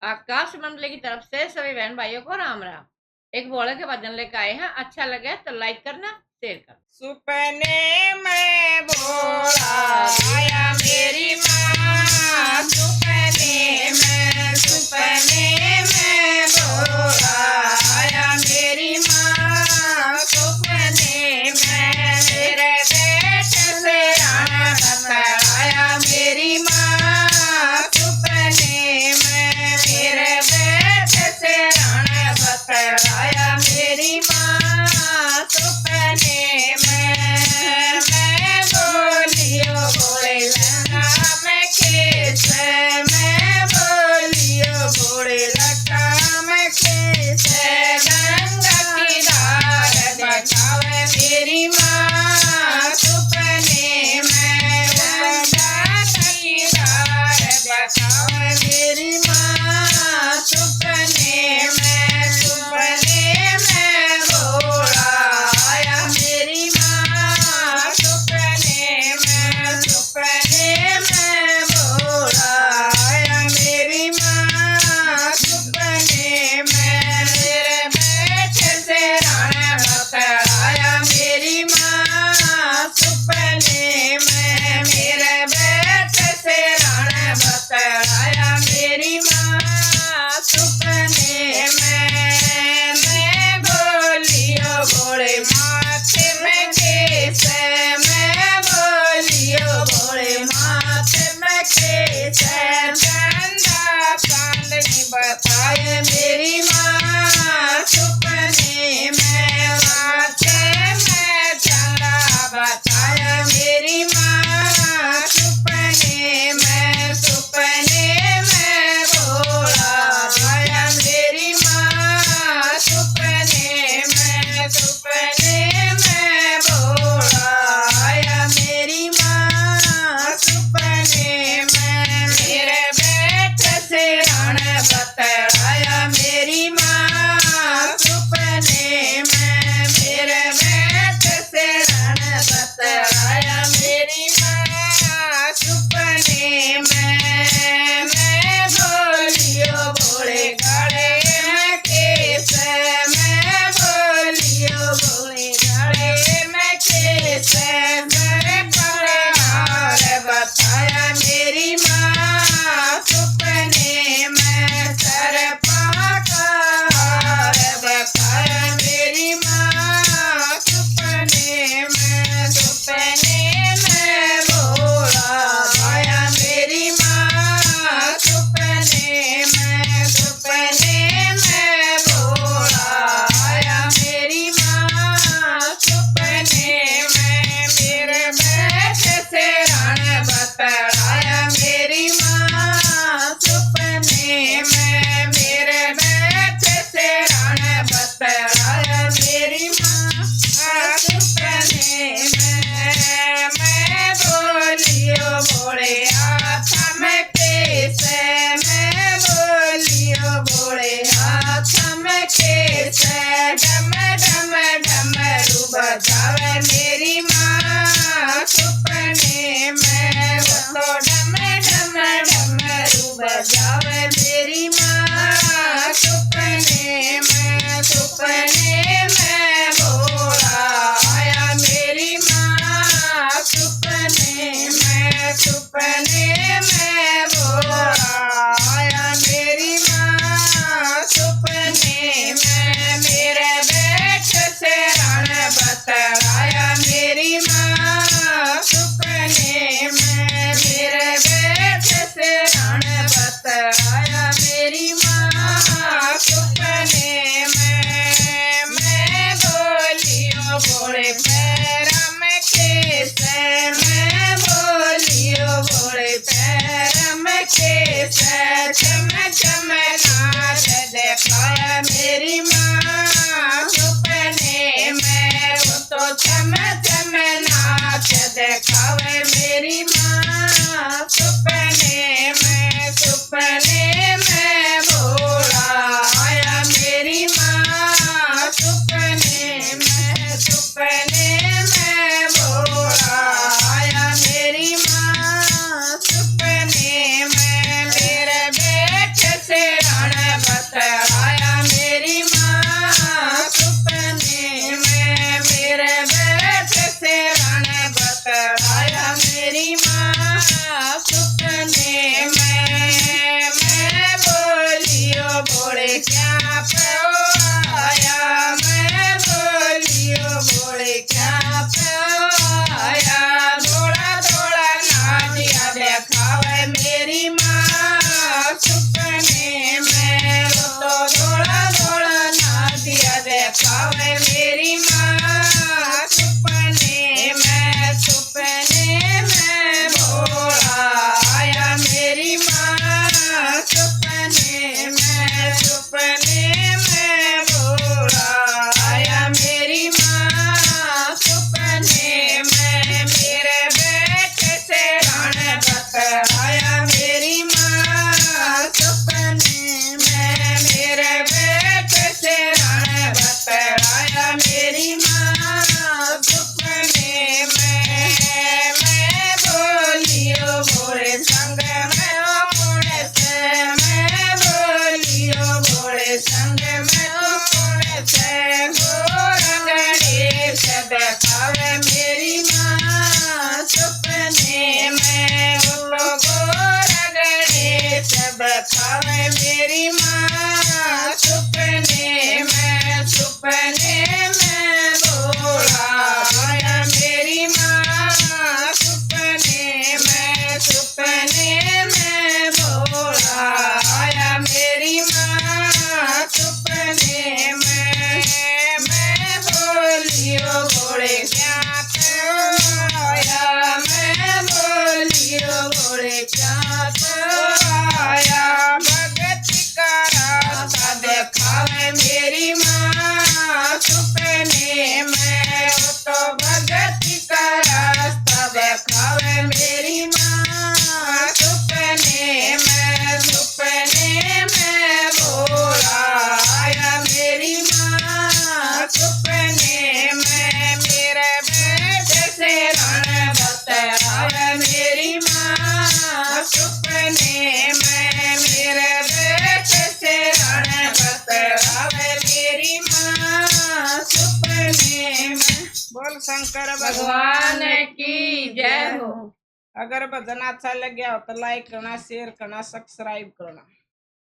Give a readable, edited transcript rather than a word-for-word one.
आकाश मंडली की तरफ से सभी बहन भाइयों को राम राम। एक बोले के भजन लेकर आए हैं, अच्छा लगे तो लाइक करना, शेयर करना। सुपने में भोला आया मेरी माँ, सपने में भोला आया मेरी माँ, सपने में मेरे बेटे से राणा बतलाया मेरी माँ, सपने में मेरे बेटे से राणा बतलाया मेरी माँ, सपने मैं बोलियो भोले लगा मैं खेत में, बोलियो भोले लगा मैं खेत, गंगा की धार बचावे मेरी माँ, सपने में गंगा की धार बचावे मेरी माँ, सपने में भोला आया मेरी माँ, सपने में भोला आया मेरी माँ, सपने में मेरे बेटे से राणा बतलाया मेरी माँ, सपने में मेरे बेटे से राणा बतलाया मेरी माँ, सपने में मैं बोलियो भोले माथे में केस, मैं बोलियो भोले माथे में केस, चंदा चांदनी बताए मेरी माँ, सपने में माथे में चंदा बताया मेरी माँ, सपने में भोला आया मेरी माँ, सपने में भोला आया मेरी माँ, सपने में मेरे बेटे से राणा बतलाया मेरी माँ, सपने में मेरे बेटे से राणा बतलाया मेरी माँ, सपने में मैं बोलियो भोले गाड़े में केस, मैं बोलियो भोले गाड़े में केस, मेरे परिवार बताया मेरी माँ, सपने में सर पाकार बताया मेरी माँ, सपने में भोला आया मेरी माँ, सपने में भोला आया मेरी माँ, सपने में मेरे बेटे से राणा बतलाया मेरी माँ, सपने में मेरे बेटे से राणा बतलाया मेरी माँ, सपने में मैं बोलियो भोले हाथ में केस, मैं बोलियो भोले हाथ में केस, डम डम डमरू बजावे मेरी माँ, सपने में वो तो डम डम डमरू बजावे मेरी माँ, सपने में भोला आया मेरी माँ, सपने में भोला आया मेरी माँ, सपने में मेरे बेटे से राणा बतलाया मेरी माँ, सपने में मेरे बेटे से राणा बतलाया मेरी खावे मेरी माँ सपने में बोला आया मेरी माँ सपने में बोला आया मेरी माँ सपने में मैं बोली ओ घोड़े क्या आया मैं बोली ओ घोड़े क्या आया भगत का रास्ता दिखावे मेरी माँ सपने में वो तो भगत का रास्ता दिखावे मेरी माँ सपने में बोला आया मेरी माँ सपने में मेरे बेटे से रण बताया मेरी माँ सपने में मेरे बेटे से रण बताया मेरी माँ सपने में। बोल शंकर भगवान की जय हो। अगर भजन अच्छा लग गया हो तो लाइक करना शेयर करना सब्सक्राइब करना।